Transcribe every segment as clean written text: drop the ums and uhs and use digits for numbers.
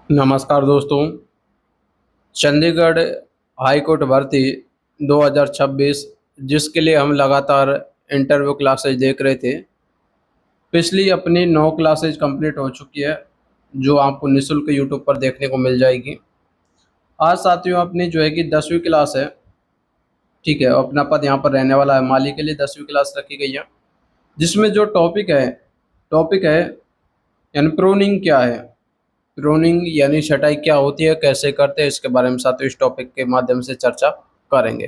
नमस्कार दोस्तों। Chandigarh high court भर्ती 2026 जिसके लिए हम लगातार इंटरव्यू क्लासेज देख रहे थे। पिछली अपनी 9 क्लासेज कंप्लीट हो चुकी है जो आपको निःशुल्क यूट्यूब पर देखने को मिल जाएगी। आज साथियों अपनी जो है कि 10वीं क्लास है। ठीक है, अपना पद यहाँ पर रहने वाला है माली के लिए 10वीं क्लास रखी गई है, जिसमें जो टॉपिक है यानी प्रूनिंग क्या है, प्रूनिंग यानी छटाई क्या होती है, कैसे करते हैं, इसके बारे में साथियों इस टॉपिक के माध्यम से चर्चा करेंगे।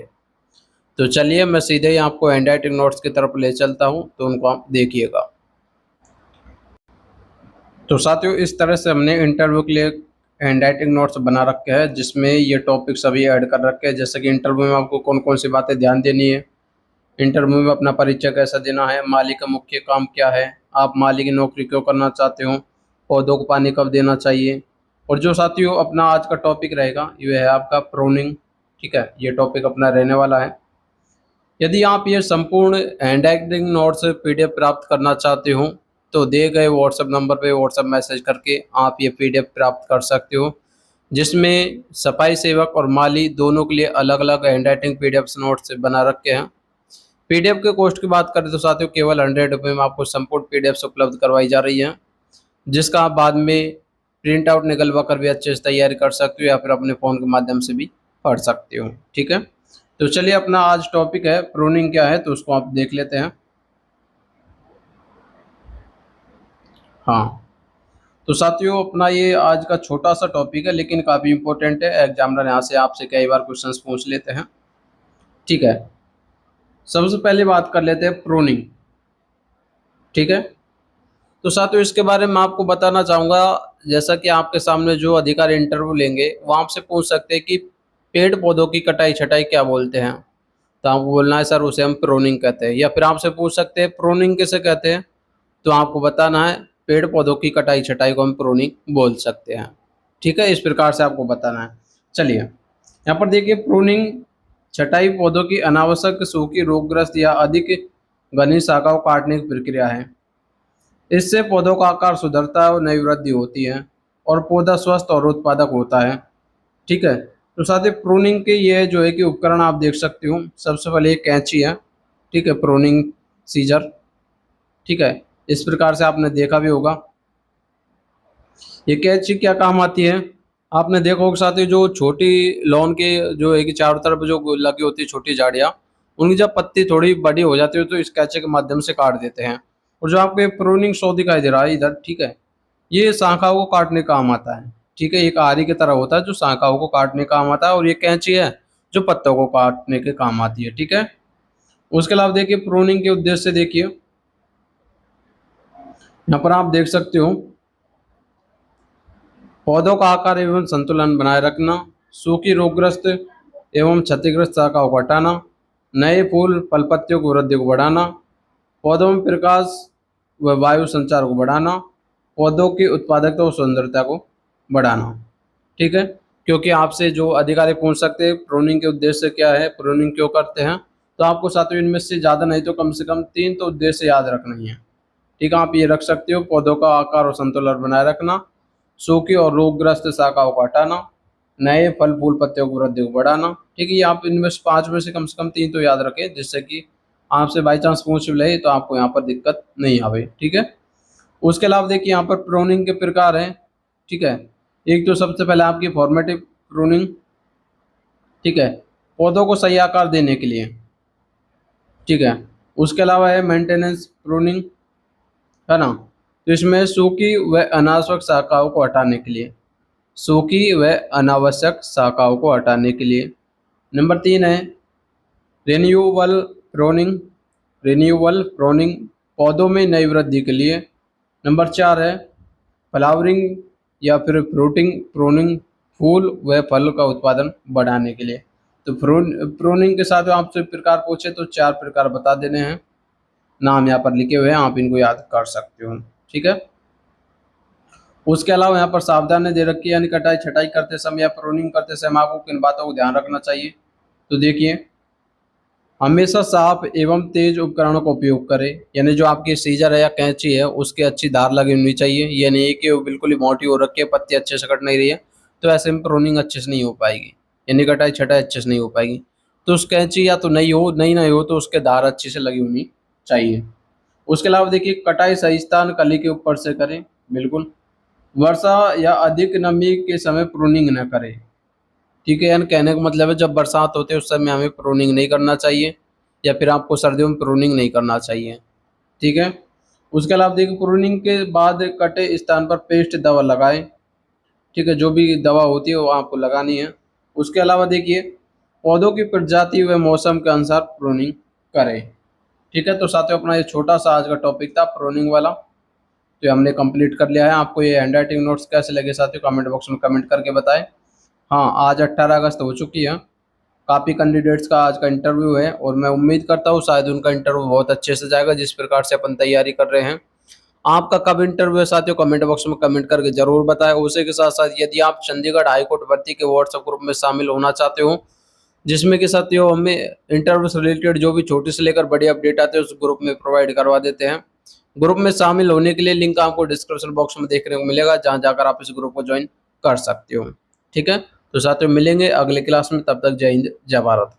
तो चलिए मैं सीधे ही आपको हैंडराइटिंग नोट्स की तरफ ले चलता हूं, तो उनको आप देखिएगा। तो साथियों इस तरह से हमने इंटरव्यू के लिए हैंडराइटिंग नोट्स बना रखे हैं, जिसमें ये टॉपिक सभी ऐड कर रखे हैं। जैसे कि इंटरव्यू में आपको कौन कौन सी बातें ध्यान देनी है, इंटरव्यू में अपना परिचय कैसा देना है, माली का मुख्य काम क्या है, आप माली की नौकरी क्यों करना चाहते हो, पौधों को पानी कब देना चाहिए, और जो साथियों अपना आज का टॉपिक रहेगा ये है आपका प्रूनिंग। ठीक है, ये टॉपिक अपना रहने वाला है। यदि आप ये संपूर्ण हैंडराइटिंग नोट्स पीडीएफ प्राप्त करना चाहते हो तो दिए गए व्हाट्सएप नंबर पे व्हाट्सएप मैसेज करके आप ये पीडीएफ प्राप्त कर सकते हो, जिसमें सफाई सेवक और माली दोनों के लिए अलग अलग हैंडराइटिंग पीडीएफ नोट्स बना रखे हैं। पीडीएफ के कॉस्ट की बात करें तो साथियों केवल 100 रुपये में आपको संपूर्ण पीडीएफ उपलब्ध करवाई जा रही है, जिसका आप बाद में प्रिंट आउट निकलवा कर भी अच्छे से तैयारी कर सकते हो या फिर अपने फ़ोन के माध्यम से भी पढ़ सकते हो। ठीक है, तो चलिए अपना आज टॉपिक है प्रूनिंग क्या है, तो उसको आप देख लेते हैं। हाँ, तो साथियों अपना ये आज का छोटा सा टॉपिक है लेकिन काफ़ी इंपॉर्टेंट है। एग्जामिनर यहाँ से आपसे कई बार क्वेश्चंस पूछ लेते हैं। ठीक है, सबसे पहले बात कर लेते हैं प्रूनिंग। ठीक है, तो साथियों इसके बारे में आपको बताना चाहूँगा, जैसा कि आपके सामने जो अधिकारी इंटरव्यू लेंगे वो आपसे पूछ सकते हैं कि पेड़ पौधों की कटाई छटाई क्या बोलते हैं, तो आपको बोलना है सर उसे हम प्रूनिंग कहते हैं। या फिर आपसे पूछ सकते हैं प्रूनिंग किसे कहते हैं, तो आपको बताना है पेड़ पौधों की कटाई छटाई को हम प्रूनिंग बोल सकते हैं। ठीक है, इस प्रकार से आपको बताना है। चलिए यहाँ पर देखिए, प्रूनिंग छटाई पौधों की अनावश्यक सूखी रोगग्रस्त या अधिक घनी शाखाओं को काटने की प्रक्रिया है। इससे पौधों का आकार सुधरता है और नई वृद्धि होती है और पौधा स्वस्थ और उत्पादक होता है। ठीक है, तो साथ ही प्रूनिंग के ये जो है कि उपकरण आप देख सकते हो। सबसे पहले एक कैंची है। ठीक है, प्रूनिंग सीजर। ठीक है, इस प्रकार से आपने देखा भी होगा। ये कैंची क्या काम आती है, आपने देखा होगा साथ ही जो छोटी लॉन के जो है कि चारों तरफ जो लगी होती है छोटी झाड़ियाँ, उनकी जब पत्ती थोड़ी बड़ी हो जाती है तो इस कैंची के माध्यम से काट देते हैं। और जो आपको प्रूनिंग शो दिखाई दे रहा है इधर, ठीक है, ये शाखाओं को काटने का काम आता है। ठीक है, एक आरी की तरह होता है जो शाखाओं को काटने का काम आता है, और ये कैंची है जो पत्तों को काटने के काम आती है। ठीक है, उसके अलावा देखिए प्रूनिंग के उद्देश्य से देखिए, यहाँ पर आप देख सकते हो पौधों का आकार एवं संतुलन बनाए रखना, सूखी रोगग्रस्त एवं क्षतिग्रस्त शाखाओं को हटाना, नए फूल फल पत्तियों की वृद्धि को बढ़ाना, पौधों में प्रकाश व वायु संचार को बढ़ाना, पौधों की उत्पादकता और सुंदरता को बढ़ाना। ठीक है, क्योंकि आपसे जो अधिकारी पूछ सकते हैं प्रूनिंग के उद्देश्य क्या है, प्रूनिंग क्यों करते हैं, तो आपको साथियों इनमें से ज़्यादा नहीं तो कम से कम 3 तो उद्देश्य याद रखना ही है। ठीक है, आप ये रख सकते हो पौधों का आकार और संतुलन बनाए रखना, सूखी और रोगग्रस्त शाखाओं को हटाना, नए फल फूल पत्तियों की वृद्धि को बढ़ाना। ठीक है, ये आप इनमें से 5 में से कम 3 तो याद रखें, जिससे कि आपसे बाई चांस पूछ ले तो आपको यहाँ पर दिक्कत नहीं आवे। ठीक है, उसके अलावा देखिए यहाँ पर प्रूनिंग के प्रकार हैं। ठीक है, एक तो सबसे पहले आपकी फॉर्मेटिव प्रूनिंग। ठीक है, पौधों को सही आकार देने के लिए। ठीक है, उसके अलावा है मेंटेनेंस प्रूनिंग, है ना, तो इसमें सूखी व अनावश्यक शाखाओं को हटाने के लिए, सूखी व अनावश्यक शाखाओं को हटाने के लिए। नंबर 3 है रिन्यूअल प्रूनिंग, रिन्यूअल प्रूनिंग पौधों में नई वृद्धि के लिए। नंबर 4 है फ्लावरिंग या फिर फ्रूटिंग प्रूनिंग, फूल व फल का उत्पादन बढ़ाने के लिए। तो प्रूनिंग के साथ आपसे प्रकार पूछे तो 4 प्रकार बता देने हैं, नाम यहाँ पर लिखे हुए हैं, आप इनको याद कर सकते हो। ठीक है, उसके अलावा यहाँ पर सावधानी दे रखी है, यानी कटाई छटाई करते समय या प्रूनिंग करते समय आपको किन बातों को ध्यान रखना चाहिए। तो देखिए हमेशा साफ एवं तेज उपकरणों का उपयोग करें, यानी जो आपकी सीजर है या कैंची है उसकी अच्छी धार लगी होनी चाहिए। ये नहीं है कि वो बिल्कुल ही मोटी हो रखी है, पत्ती अच्छे से कट नहीं रही है, तो ऐसे में प्रूनिंग अच्छे से नहीं हो पाएगी, यानी कटाई छटाई अच्छे से नहीं हो पाएगी। तो उस कैंची या तो नहीं हो तो उसके धार अच्छी से लगी होनी चाहिए। उसके अलावा देखिए, कटाई सही स्थान कली के ऊपर से करें, बिल्कुल। वर्षा या अधिक नमी के समय प्रूनिंग न करें, ठीक है। यानी कहने का मतलब है जब बरसात होती है उस समय हमें प्रूनिंग नहीं करना चाहिए, या फिर आपको सर्दियों में प्रूनिंग नहीं करना चाहिए, ठीक है। उसके अलावा देखिए, प्रूनिंग के बाद कटे स्थान पर पेस्ट दवा लगाएं, ठीक है। जो भी दवा होती है वो आपको लगानी है। उसके अलावा देखिए, पौधों की प्रजाति व मौसम के अनुसार प्रूनिंग करें, ठीक है। तो साथियों, अपना ये छोटा सा आज का टॉपिक था प्रूनिंग वाला, तो ये हमने कंप्लीट कर लिया है। आपको ये हैंड राइटिंग नोट्स कैसे लगे साथियों, कमेंट बॉक्स में कमेंट करके बताएं। हाँ, आज 18 अगस्त हो चुकी है, काफ़ी कैंडिडेट्स का आज का इंटरव्यू है, और मैं उम्मीद करता हूँ शायद उनका इंटरव्यू बहुत अच्छे से जाएगा जिस प्रकार से अपन तैयारी कर रहे हैं। आपका कब इंटरव्यू है साथियों, कमेंट बॉक्स में कमेंट करके जरूर बताएं। उसी के साथ साथ यदि आप चंडीगढ़ हाईकोर्ट भर्ती के व्हाट्सएप ग्रुप में शामिल होना चाहते हो, जिसमें कि साथियों हमें इंटरव्यू से रिलेटेड जो भी छोटी से लेकर बड़ी अपडेट आते हैं उस ग्रुप में प्रोवाइड करवा देते हैं। ग्रुप में शामिल होने के लिए लिंक आपको डिस्क्रिप्शन बॉक्स में देखने को मिलेगा, जहां जाकर आप इस ग्रुप को ज्वाइन कर सकते हो, ठीक है। तो साथियों, मिलेंगे अगले क्लास में, तब तक जय हिंद जय भारत।